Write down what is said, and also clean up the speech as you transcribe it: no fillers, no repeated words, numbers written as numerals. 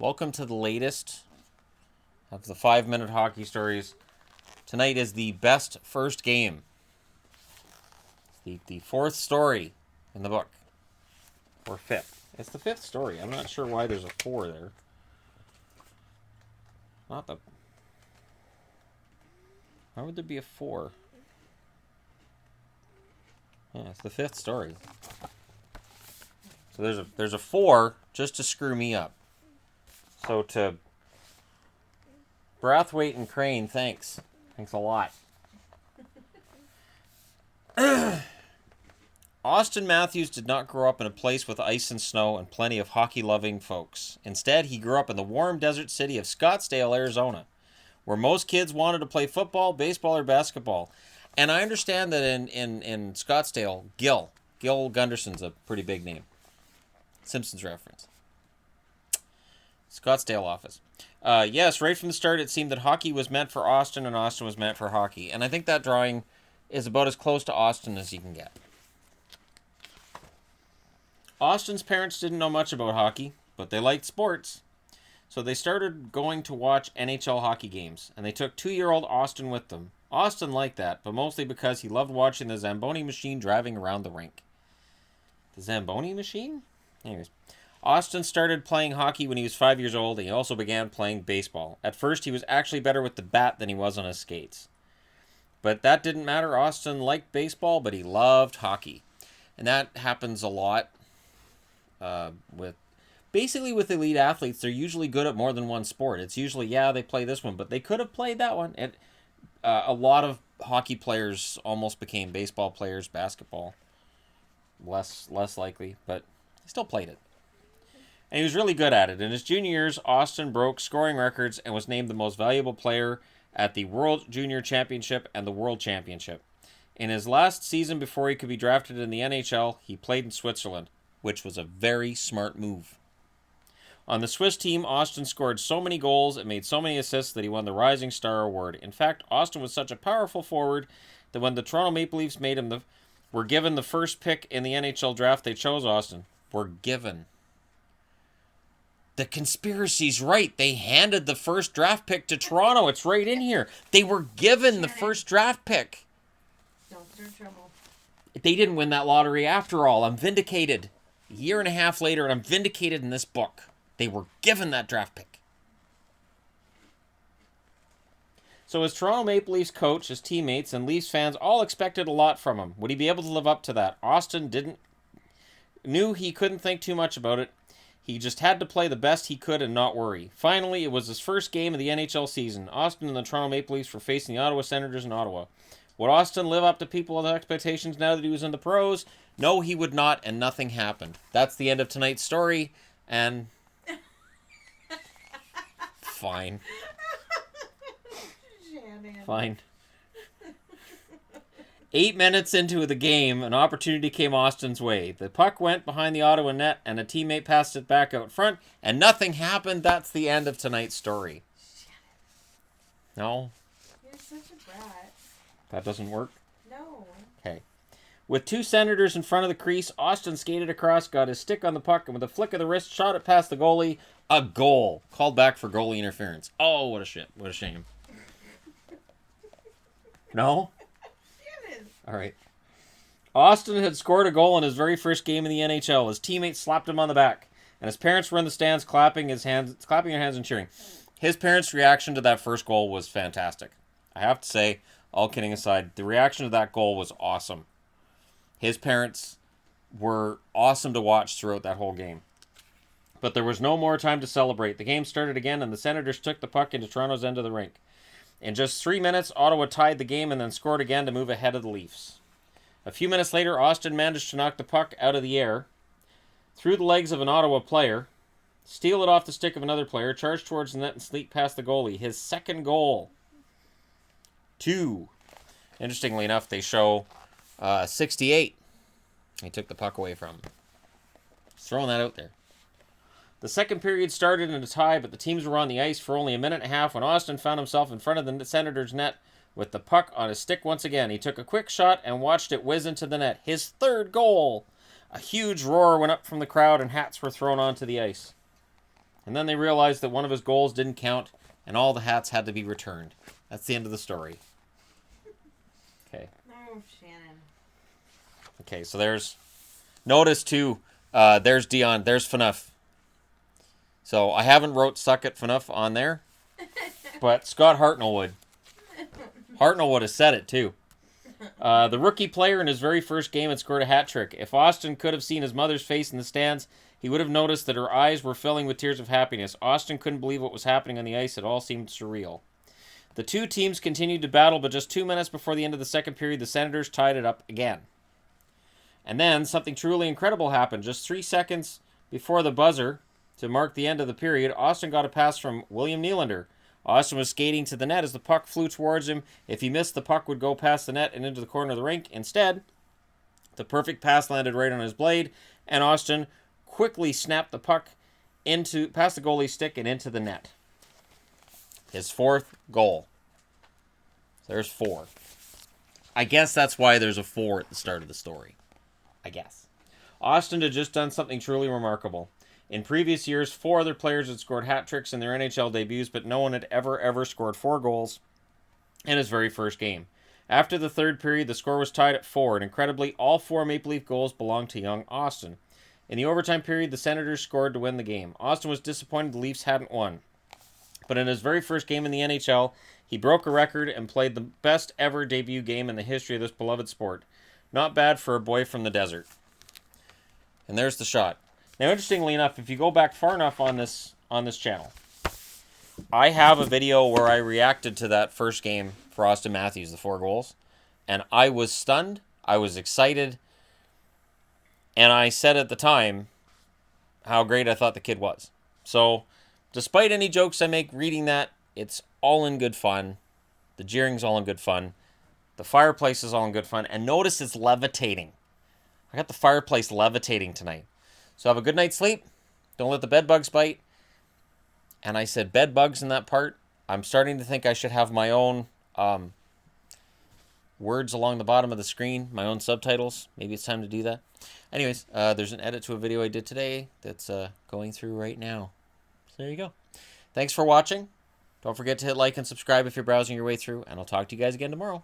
Welcome to the latest of the 5-minute hockey stories. Tonight is the best first game. The fourth story in the book. Or fifth. It's the fifth story. I'm not sure why there's a 4 there. Not the... Why would there be a 4? Yeah, it's the fifth story. So there's a 4 just to screw me up. So to Brathwaite and Crane, thanks. Thanks a lot. Austin Matthews did not grow up in a place with ice and snow and plenty of hockey-loving folks. Instead, he grew up in the warm desert city of Scottsdale, Arizona, where most kids wanted to play football, baseball, or basketball. And I understand that in Scottsdale, Gil Gunderson's a pretty big name. Simpsons reference. Scottsdale office. Yes, right from the start, it seemed that hockey was meant for Austin and Austin was meant for hockey. And I think that drawing is about as close to Austin as you can get. Austin's parents didn't know much about hockey, but they liked sports. So they started going to watch NHL hockey games, and they took 2-year-old Austin with them. Austin liked that, but mostly because he loved watching the Zamboni machine driving around the rink. The Zamboni machine? Anyways. Austin started playing hockey when he was 5 years old, and he also began playing baseball. At first, he was actually better with the bat than he was on his skates. But that didn't matter. Austin liked baseball, but he loved hockey. And that happens a lot with elite athletes. They're usually good at more than one sport. It's usually, they play this one, but they could have played that one. And a lot of hockey players almost became baseball players, basketball. Less likely, but they still played it. And he was really good at it. In his junior years, Austin broke scoring records and was named the most valuable player at the World Junior Championship and the World Championship. In his last season before he could be drafted in the NHL, he played in Switzerland, which was a very smart move. On the Swiss team, Austin scored so many goals and made so many assists that he won the Rising Star Award. In fact, Austin was such a powerful forward that when the Toronto Maple Leafs were given the first pick in the NHL draft, they chose Austin. Were given. The conspiracy's right. They handed the first draft pick to Toronto. It's right in here. They were given the first draft pick. Don't start trouble. They didn't win that lottery after all. I'm vindicated. A year and a half later, and I'm vindicated in this book. They were given that draft pick. So as Toronto Maple Leafs coach, his teammates, and Leafs fans all expected a lot from him. Would he be able to live up to that? Austin knew he couldn't think too much about it. He just had to play the best he could and not worry. Finally, it was his first game of the NHL season. Austin and the Toronto Maple Leafs were facing the Ottawa Senators in Ottawa. Would Austin live up to people's expectations now that he was in the pros? No, he would not, and nothing happened. That's the end of tonight's story, and... Fine. Fine. 8 minutes into the game, an opportunity came Austin's way. The puck went behind the Ottawa net, and a teammate passed it back out front, and nothing happened. That's the end of tonight's story. No? You're such a brat. That doesn't work? No. Okay. With 2 Senators in front of the crease, Austin skated across, got his stick on the puck, and with a flick of the wrist, shot it past the goalie. A goal. Called back for goalie interference. Oh, what a shit. What a shame. No? All right. Austin had scored a goal in his very first game in the NHL. His teammates slapped him on the back, and his parents were in the stands clapping their hands and cheering. His parents' reaction to that first goal was fantastic. I have to say, all kidding aside, the reaction to that goal was awesome. His parents were awesome to watch throughout that whole game. But there was no more time to celebrate. The game started again, and the Senators took the puck into Toronto's end of the rink. In just 3 minutes, Ottawa tied the game and then scored again to move ahead of the Leafs. A few minutes later, Austin managed to knock the puck out of the air, through the legs of an Ottawa player, steal it off the stick of another player, charge towards the net and sneak past the goalie. His second goal. 2. Interestingly enough, they show 68. He took the puck away from him. Just throwing that out there. The second period started in a tie, but the teams were on the ice for only a minute and a half when Austin found himself in front of the Senators' net with the puck on his stick once again. He took a quick shot and watched it whiz into the net. His third goal! A huge roar went up from the crowd and hats were thrown onto the ice. And then they realized that one of his goals didn't count, and all the hats had to be returned. That's the end of the story. Okay. Oh, Shannon. Okay, so there's... Notice, too, there's Dion, there's FNUF. So I haven't wrote Suck It FNUF on there, but Scott Hartnell would. Hartnell would have said it, too. The rookie player in his very first game had scored a hat trick. If Austin could have seen his mother's face in the stands, he would have noticed that her eyes were filling with tears of happiness. Austin couldn't believe what was happening on the ice. It all seemed surreal. The two teams continued to battle, but just 2 minutes before the end of the second period, the Senators tied it up again. And then something truly incredible happened. Just 3 seconds before the buzzer to mark the end of the period, Austin got a pass from William Nylander. Austin was skating to the net as the puck flew towards him. If he missed, the puck would go past the net and into the corner of the rink. Instead, the perfect pass landed right on his blade, and Austin quickly snapped the puck past the goalie's stick and into the net. His 4th goal. There's 4. I guess that's why there's a 4 at the start of the story. I guess. Austin had just done something truly remarkable. In previous years, 4 other players had scored hat tricks in their NHL debuts, but no one had ever scored 4 goals in his very first game. After the third period, the score was tied at 4, and incredibly, all 4 Maple Leaf goals belonged to young Austin. In the overtime period, the Senators scored to win the game. Austin was disappointed the Leafs hadn't won. But in his very first game in the NHL, he broke a record and played the best ever debut game in the history of this beloved sport. Not bad for a boy from the desert. And there's the shot. Now, interestingly enough, if you go back far enough on this channel, I have a video where I reacted to that first game for Austin Matthews, the 4 goals. And I was stunned. I was excited. And I said at the time how great I thought the kid was. So, despite any jokes I make reading that, it's all in good fun. The jeering's all in good fun. The fireplace is all in good fun. And notice it's levitating. I got the fireplace levitating tonight. So have a good night's sleep. Don't let the bed bugs bite. And I said bed bugs in that part. I'm starting to think I should have my own words along the bottom of the screen, my own subtitles. Maybe it's time to do that. Anyways, there's an edit to a video I did today that's going through right now. So there you go. Thanks for watching. Don't forget to hit like and subscribe if you're browsing your way through, and I'll talk to you guys again tomorrow.